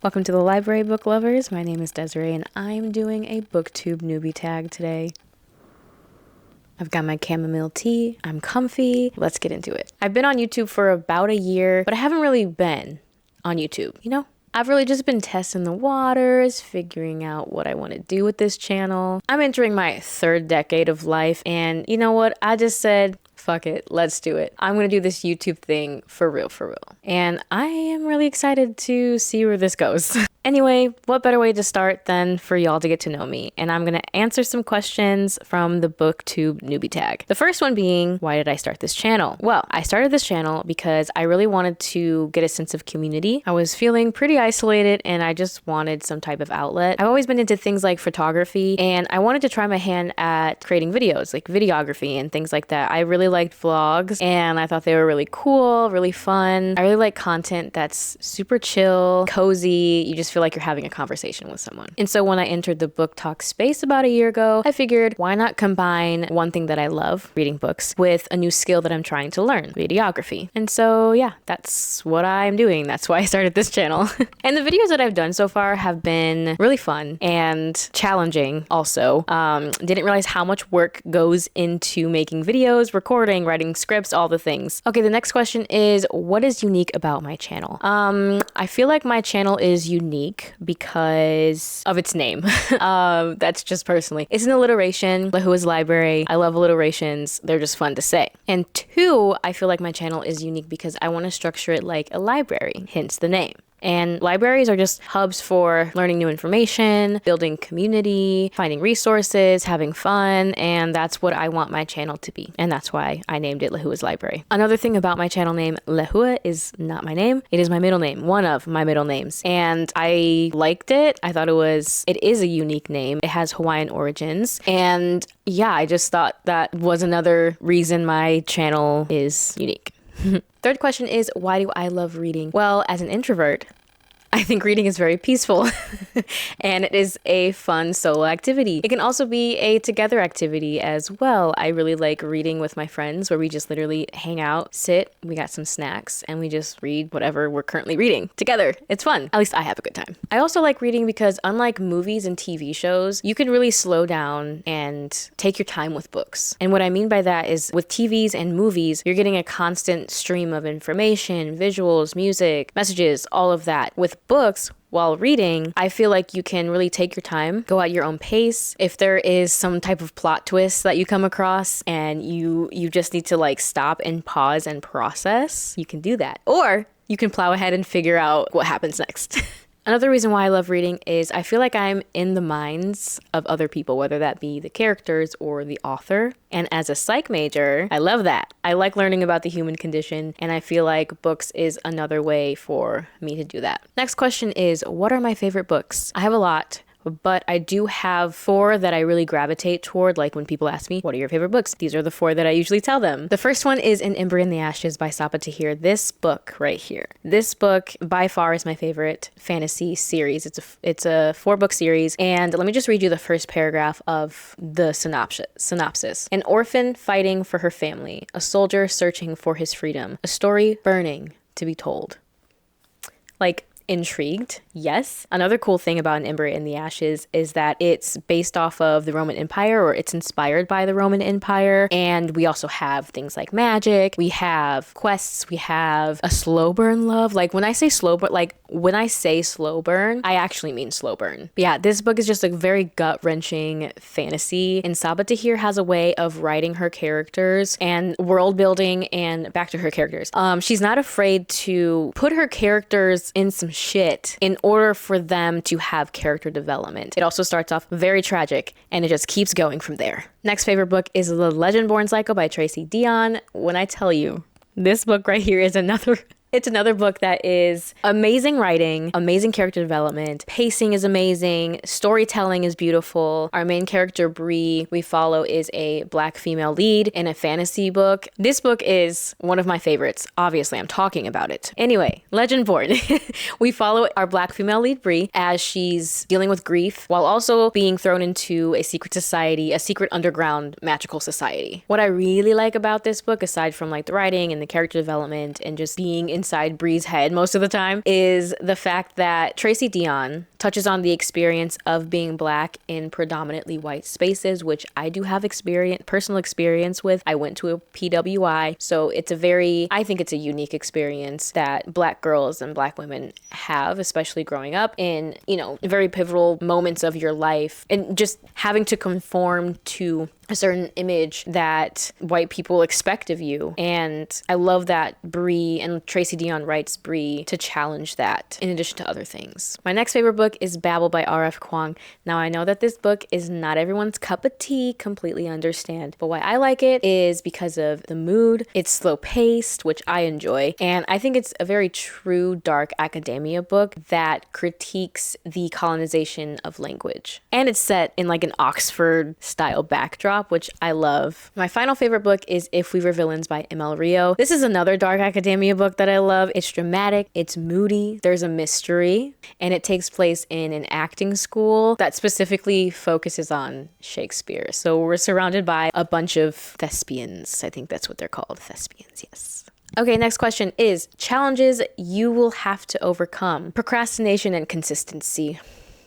Welcome to the library, book lovers. My name is Desiree and I'm doing a BookTube Newbie Tag today. I've got my chamomile tea, I'm comfy, let's get into it. I've been on YouTube for about a year, but I haven't really been on YouTube, you know? I've really just been testing the waters, figuring out what I want to do with this channel. I'm entering my third decade of life and you know what? I just said, fuck it, let's do it. I'm gonna do this YouTube thing for real. And I am really excited to see where this goes. Anyway, what better way to start than for y'all to get to know me? And I'm gonna answer some questions from the BookTube Newbie Tag. The first one being, why did I start this channel? Well, I started this channel because I really wanted to get a sense of community. I was feeling pretty isolated and I just wanted some type of outlet. I've always been into things like photography and I wanted to try my hand at creating videos, like videography and things like that. I really liked vlogs and I thought they were really cool, really fun. I really like content that's super chill, cozy. You just feel like you're having a conversation with someone. And so when I entered the book talk space about a year ago, I figured why not combine one thing that I love, reading books, with a new skill that I'm trying to learn, videography. And so yeah, that's what I'm doing. That's why I started this channel. And the videos that I've done so far have been really fun and challenging also. Didn't realize how much work goes into making videos, recording, writing scripts, all the things. Okay, the next question is, what is unique about my channel? I feel like my channel is unique because of its name. That's just personally. It's an alliteration, Lehua's Library. I love alliterations. They're just fun to say. And two, I feel like my channel is unique because I want to structure it like a library, hence the name. And libraries are just hubs for learning new information, building community, finding resources, having fun, and that's what I want my channel to be. And that's why I named it Lehua's Library. Another thing about my channel name, Lehua, is not my name. It is my middle name, one of my middle names. And I liked it. I thought it is a unique name. It has Hawaiian origins. And yeah, I just thought that was another reason my channel is unique. Third question is, why do I love reading? Well, as an introvert, I think reading is very peaceful and it is a fun solo activity. It can also be a together activity as well. I really like reading with my friends where we just literally hang out, sit, we got some snacks, and we just read whatever we're currently reading together. It's fun. At least I have a good time. I also like reading because unlike movies and TV shows, you can really slow down and take your time with books. And what I mean by that is with TVs and movies, you're getting a constant stream of information, visuals, music, messages, all of that. With books, while reading, I feel like you can really take your time, go at your own pace. If there is some type of plot twist that you come across and you just need to like stop and pause and process, you can do that. Or you can plow ahead and figure out what happens next. Another reason why I love reading is I feel like I'm in the minds of other people, whether that be the characters or the author. And as a psych major, I love that. I like learning about the human condition, and I feel like books is another way for me to do that. Next question is, what are my favorite books? I have a lot, but I do have 4 that I really gravitate toward. Like when people ask me, what are your favorite books? These are the 4 that I usually tell them. The first one is An Ember in the Ashes by Sapa Tahir. This book right here. This book by far is my favorite fantasy series. It's a 4-book series. And let me just read you the first paragraph of the synopsis. An orphan fighting for her family. A soldier searching for his freedom. A story burning to be told. Like, intrigued, yes. Another cool thing about An Ember in the Ashes is that it's based off of the Roman Empire, or it's inspired by the Roman Empire. And we also have things like magic. We have quests. We have a slow burn love. Like when I say slow burn, I actually mean slow burn. But yeah, this book is just a very gut-wrenching fantasy. And Sapa Tahir has a way of writing her characters and world building. And back to her characters. She's not afraid to put her characters in some shit in order for them to have character development. It also starts off very tragic and it just keeps going from there. Next favorite book is The Legend Born Psycho by Tracy Deonn. When I tell you, this book right here is another It's another book that is amazing writing, amazing character development, pacing is amazing, storytelling is beautiful. Our main character, Bree, we follow is a Black female lead in a fantasy book. This book is one of my favorites. Obviously, I'm talking about it. Anyway, Legend Born. We follow our Black female lead, Bree, as she's dealing with grief while also being thrown into a secret society, a secret underground magical society. What I really like about this book, aside from like the writing and the character development and just being inside Bree's head most of the time, is the fact that Tracy Deonn touches on the experience of being Black in predominantly white spaces, which I do have personal experience with. I went to a PWI, so I think it's a unique experience that Black girls and Black women have, especially growing up in, very pivotal moments of your life, and just having to conform to a certain image that white people expect of you. And I love that Bree and Tracy Deonn writes Bree to challenge that, in addition to other things. My next favorite book is Babel by R.F. Kuang. Now, I know that this book is not everyone's cup of tea, completely understand, but why I like it is because of the mood. It's slow paced, which I enjoy, and I think it's a very true dark academia book that critiques the colonization of language. And it's set in like an Oxford style backdrop, which I love. My final favorite book is If We Were Villains by M.L. Rio. This is another dark academia book that I love. It's dramatic, it's moody, there's a mystery, and it takes place in an acting school that specifically focuses on Shakespeare. So we're surrounded by a bunch of thespians. I think that's what they're called, thespians, yes. Okay, next question is challenges you will have to overcome. Procrastination and consistency.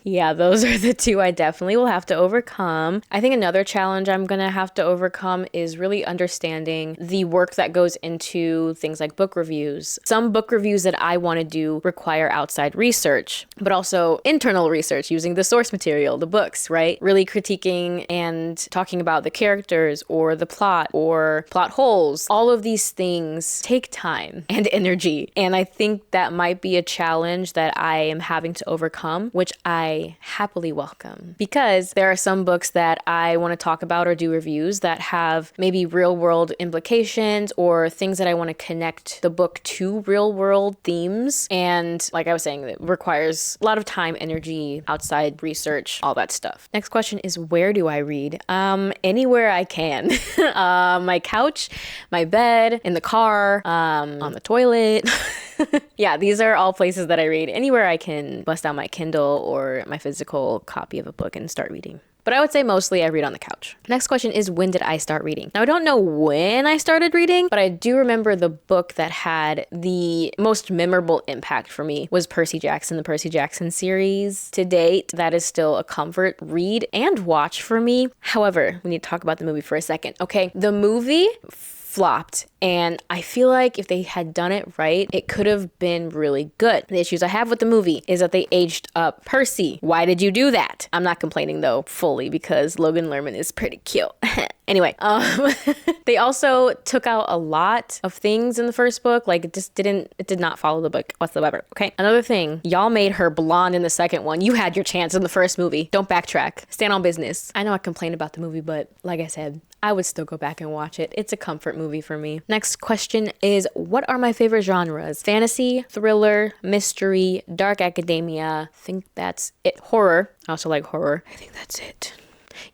Yeah, those are the two I definitely will have to overcome. I think another challenge I'm gonna have to overcome is really understanding the work that goes into things like book reviews. Some book reviews that I want to do require outside research, but also internal research using the source material, the books, right? Really critiquing and talking about the characters or the plot or plot holes. All of these things take time and energy. And I think that might be a challenge that I am having to overcome, which I happily welcome, because there are some books that I want to talk about or do reviews that have maybe real world implications or things that I want to connect the book to real world themes. And like I was saying, it requires a lot of time, energy, outside research, all that stuff. Next question is, where do I read? Anywhere I can. My couch, my bed, in the car, on the toilet. Yeah, these are all places that I read. Anywhere I can bust out my Kindle or my physical copy of a book and start reading. But I would say mostly I read on the couch. Next question is, when did I start reading? Now, I don't know when I started reading, but I do remember the book that had the most memorable impact for me was Percy Jackson, the Percy Jackson series. To date, that is still a comfort read and watch for me. However, we need to talk about the movie for a second. Okay, the movie flopped, and I feel like if they had done it right, it could have been really good. The issues I have with the movie is that they aged up Percy. Why did you do that? I'm not complaining though fully, because Logan Lerman is pretty cute. Anyway, they also took out a lot of things in the first book. Like, it did not follow the book whatsoever. Okay, another thing, y'all made her blonde in the second one. You had your chance in the first movie. Don't backtrack. Stand on business. I know I complained about the movie, but like I said, I would still go back and watch it. It's a comfort movie for me. Next question is, what are my favorite genres? Fantasy, thriller, mystery, dark academia. I think that's it. Horror. I also like horror. I think that's it.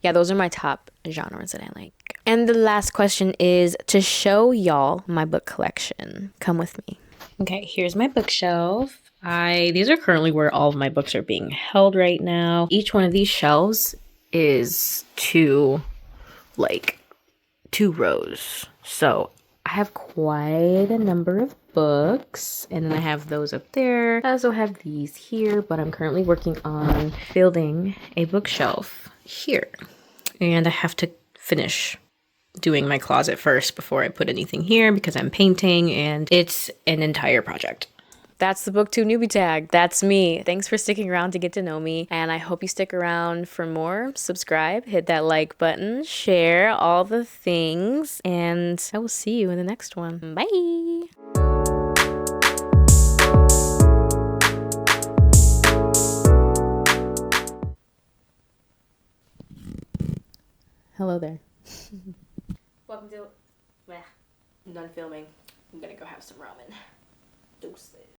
Yeah, those are my top genres that I like. And the last question is to show y'all my book collection. Come with me. Okay, here's my bookshelf. These are currently where all of my books are being held right now. Each one of these shelves is two rows. So I have quite a number of books, and then I have those up there. I also have these here, but I'm currently working on building a bookshelf here, and I have to finish doing my closet first before I put anything here because I'm painting, and it's an entire project. That's the BookTube Newbie Tag. That's me. Thanks for sticking around to get to know me, and I hope you stick around for more. Subscribe, hit that like button, share all the things, and I will see you in the next one. Bye! Hello there. Welcome to... I'm done filming. I'm gonna go have some ramen. Deuces.